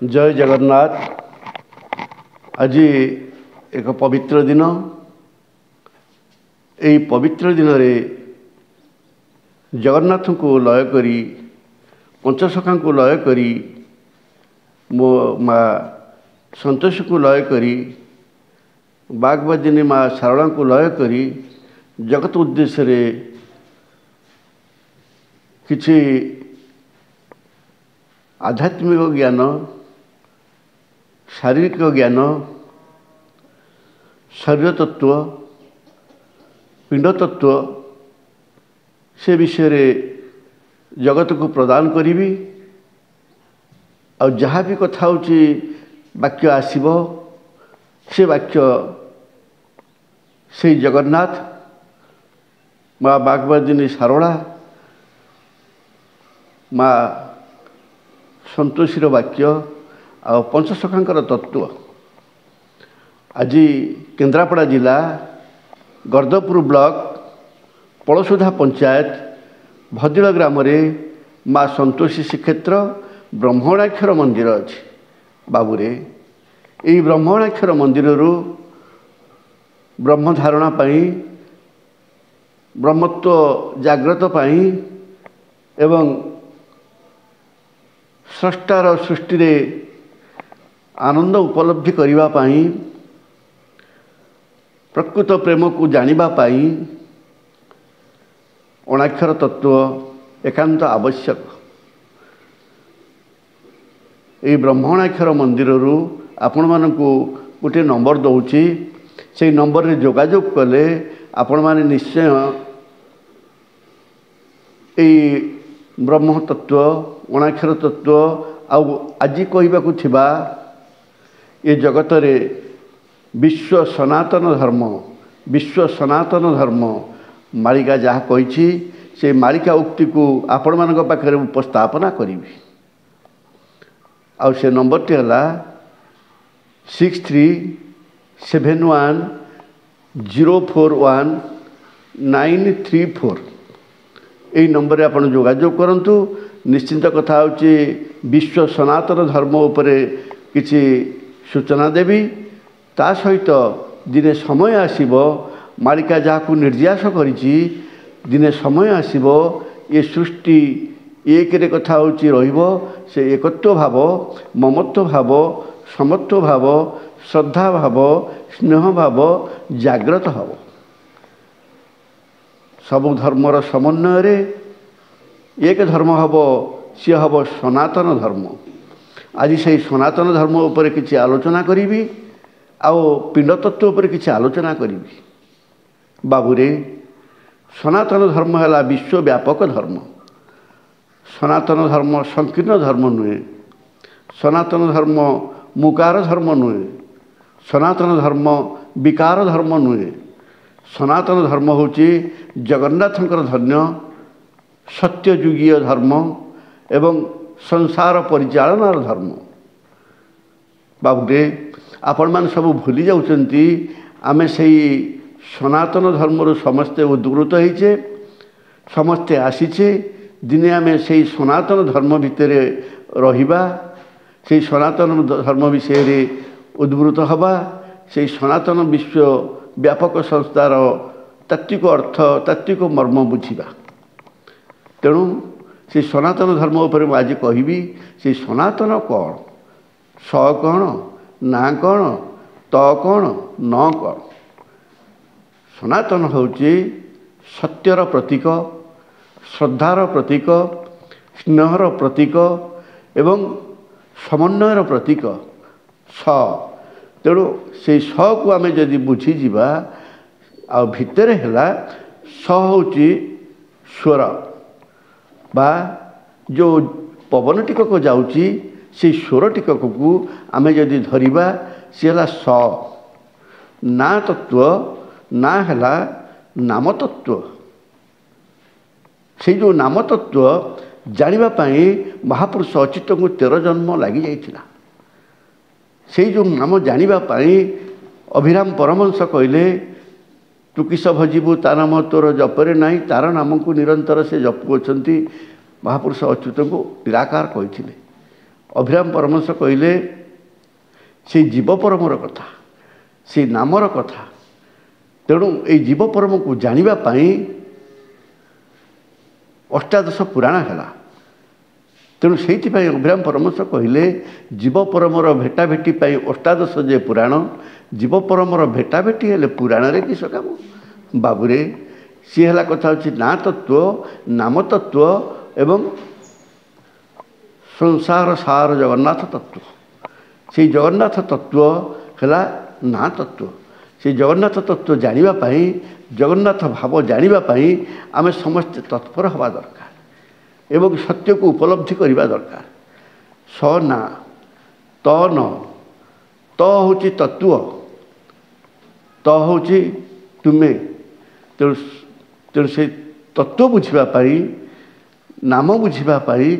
जय जगन्नाथ। आज एक पवित्र दिन। यही पवित्र दिन रे जगन्नाथ को लय करी पंचसखा को लय करी मो माँ संतोष को लय करी बागबादिनी माँ शारदा को लय करी जगत उद्देश्य रे किछि आध्यात्मिक ज्ञान शारीरिक ज्ञान शरीर तत्व पिंड तत्व से विषय रे जगत को प्रदान करी और जहाँ भी कथा होची वाक्य आसीबो से वाक्य से जगन्नाथ माँ बागबादिनी शारदा माँ संतोषीर वाक्य आ पंचसखांकर तत्व आज केन्द्रापड़ा जिला गर्दपुर ब्लॉक पड़सुधा पंचायत भद्र ग्राम रे माँ संतोषी श्रीक्षेत्र ब्रह्मणाक्षर मंदिर अच्छी बाबूरे यही ब्रह्मणाक्षर मंदिर ब्रह्म धारणा पाई ब्रह्मत्व जाग्रत पाई एवं स्रष्टार सृष्टि रे आनंद उपलब्धि करिवा पाई प्रकृत प्रेम को जानिबा पाई अणाक्षर तत्व एकांत आवश्यक। ये ब्रह्मणाक्षर मंदिर आपण मानकु गोटे नंबर दौची से नंबर रे जोगाजोग कले आपण माने निश्चय ये ब्रह्म तत्व अणाक्षर तत्व आज कहवाकू थिबा ये जगत रे विश्व सनातन धर्म मालिका जहाँ कही से मालिका उक्ति को आपण मान पाखे उपस्थापना करी आउ से नंबर टी है 6371041934 यही नंबर आप जोगाजोग करंतु। निश्चिंत कथा होची विश्व सनातन धर्म उपरे किछि सूचना देवी ता सहित दिने समय आसीबो मालिका जहाँ को निर्यास करिछि दिने समय आसीबो ये सृष्टि एक रे कथा होची रहिबो से एकत्व भाव ममत्व भाव समत्व भाव श्रद्धा भाव स्नेह भाव जाग्रत हब सबु धर्मर समन्वय रे एक धर्म हब सी हम सनातन धर्म। आज से सनातन धर्म उपर किसी आलोचना करी आओ पिंड तत्व उपर किसी आलोचना करी बाबूरे सनातन धर्म है विश्वव्यापक धर्म। सनातन धर्म संकीर्ण धर्म नुहे। सनातन धर्म मुकार धर्म नुहे। सनातन धर्म विकार धर्म नुहे। सनातन धर्म होची जगन्नाथंकर धन्य सत्ययुगीय धर्म एवं संसार परिचालनार धर्म। बाबूरे आपण मान सब भूली जाउचंती आमे सही सनातन धर्म समस्ते उद्वृत होइचे समस्ते आसीचे दिने आमे सही सनातन धर्म भितर रहिबा सही सनातन धर्म विषय रे उद्वृत हवा सही सनातन विश्व व्यापक संस्थार तात्विक अर्थ तात्विक मर्म बुझिबा। तेणु से सनातन धर्म उपर आज कहबी से सनातन कौन स कौन ना कौन त कौन न कौन। सनातन होची सत्यर प्रतीक श्रद्धार प्रतीक स्नेहर प्रतीक एवं समन्वयर प्रतीक स। तेणु से स को आमे जदि बुझी जीवा आ भितर हैला स होची स्वर बा जो पवन टिकक जाउची से स्वर टिकक को आमे जदि धरिबा सी हैला स। ना तत्व ना हैला नाम तत्व। से जो नाम तत्व जानिबा पाई महापुरुष अच्युत को 13 जन्म लगी जाइथिला। से जो नाम जानिबा पाई अभिराम परमहंस कहले तू किस भजिबू ता नाम तोर जपरे नहीं तार नाम को निरंतर से जपुअछंती महापुरुष अच्युत को निराकार कहते अभिराम परमहंस कहले से जीव परमर कथा से नामर कथा तेणु ये जीव परम को जानापी अष्टादश पुराण है तेणु से अभिराम परमहंस कहले जीव परमर भेटाभेटी अष्टादश जे पुराण जीव परमर भेटाभेटी हेले पुराण रे किस काम बाबूरे सी है कथा हूँ ना तत्व नाम तत्व एवं संसार सार जगन्नाथ तत्व से जगन्नाथ तत्व है ना तत्व से जगन्नाथ तत्व जानापी जगन्नाथ भाव जानापी आम समस्ते तत्पर हवा दरकार एवं सत्य को उपलब्धि करने दरकार स ना त न त हूँ तत्व त हूँ तुम्हें तेणु तेणु से तत्व बुझापी नाम बुझापी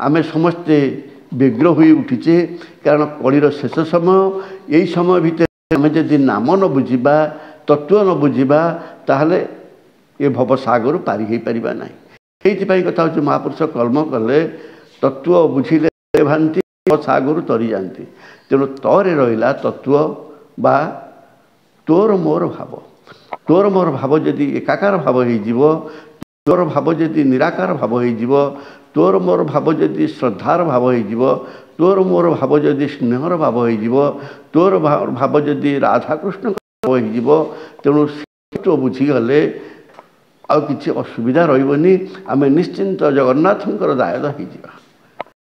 आम समस्ते व्यग्र हो उठीचे कारण कलिर शेष समय यही समय भितर आम जदि नाम न बुझा तत्व न बुझा ताहले ये भवसागर पारी हो पारिबा नहीं ये कथा हूँ महापुरुष कर्म कले तत्व बुझिले भांति सागर तरी जाती तेणु तरे रहा तत्व बा तोर मोर भाव जदि एकाकार भाव हो तोर भाव जदि निराकार भाव हो तोर मोर भाव जदि श्रद्धार भाव हो तोर मोर भाव जदि स्नेहर भाव हो तोर भाव जदि राधाकृष्ण भाव हो तेणु तत्व बुझीगले आ कि असुविधा रही आम निश्चिंत जगन्नाथ दायद हो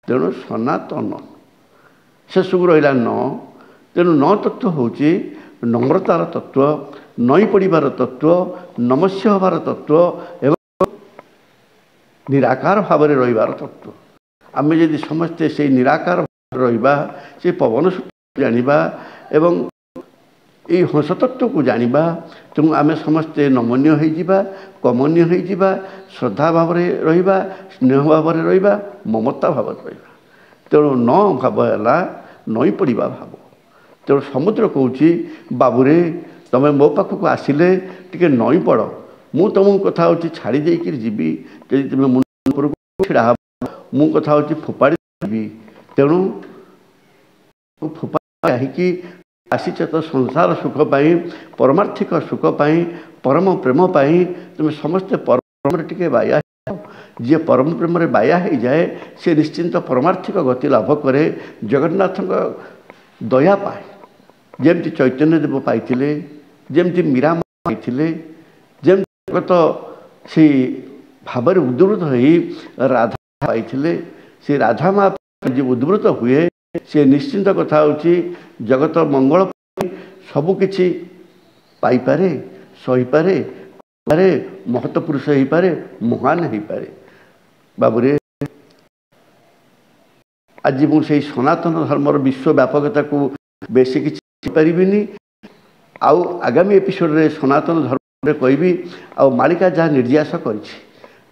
तेणु सनातन शेषक रहा न तेणु न तत्व हूँ नम्रतार तत्व नई पड़ार तत्व नमस्य हबार तत्व एवं निराकार भाव में रहीबार तत्व आम जदि समस्ते से निराकार भाव रहा से पवन सूत्र जाना एवं ये हंस तत्व को जाना तेणु आम समस्ते नमनीय होइजिबा कमनीय होइजिबा श्रद्धा भाव में रहिबा स्नेह भाव में रहिबा ममता भाव में रहिबा तेणु न भाव है नई पड़ा भाव तेणु समुद्र कहूँ बाबूरे तमें मो पाखक आसिले टिके नई पड़ मु तुम कथा हूँ छाड़ी देकर जीवी जदि तुम मुंड छिड़ा मु कथा हूँ फोपाड़ी जी तेणु फोपाड़ी आसीच तो संसार सुखपाई परमार्थिक सुखपाई परम प्रेम पाई तुम समस्ते परम टिके बाया जी परम प्रेम बाया हो जाए से निश्चिंत परमार्थिक गति लाभ करे जगन्नाथ दया पाए जमती चैतन्य देव पाई जमती मीरा पाई जमती जगत से भाव उद्वृत हो राधा पाई से राधा माँ जी उद्वृत हुए से निश्चिंत कथा हूँ जगत मंगल सबकि पाइपे सहीपे महत्वपुरुष हो पारे महान हो पारे बाबूरे आज मुझे सनातन धर्मर विश्वव्यापकता को बेसी किसी पारिनी आउ आगामी एपिसोड रे सनातन धर्म कहबी आउ मालिका जहाँ निर्यास कर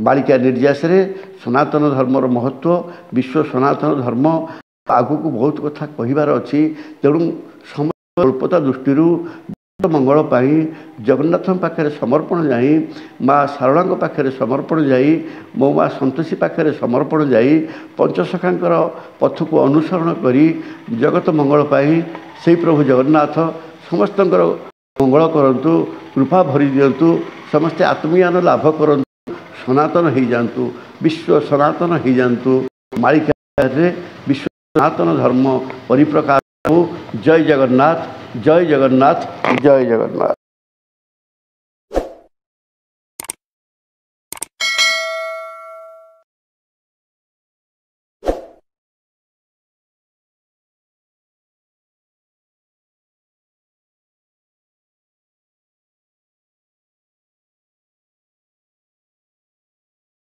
मालिका निर्यास रे सनातन धर्मर महत्व विश्व सनातन धर्म आगु को बहुत कथा कहबार अच्छी तेणु समय अल्पता दृष्टि मंगल पाई जगन्नाथ पाखे समर्पण जाई माँ शारदा पाखे समर्पण जाई मो माँ संतोषी पाखे समर्पण जाई पंचसखांकर पथ को अनुसरण करी जगत मंगल पाई से प्रभु जगन्नाथ समस्त मंगल करंतु कृपा भरी दिंतु समस्ते आत्मज्ञान लाभ करंतु सनातन हो जातु विश्व सनातन हो जातु मालिका विश्व सनातन धर्म परिप्रकाश। जय जगन्नाथ जय जगन्नाथ जय जगन्नाथ।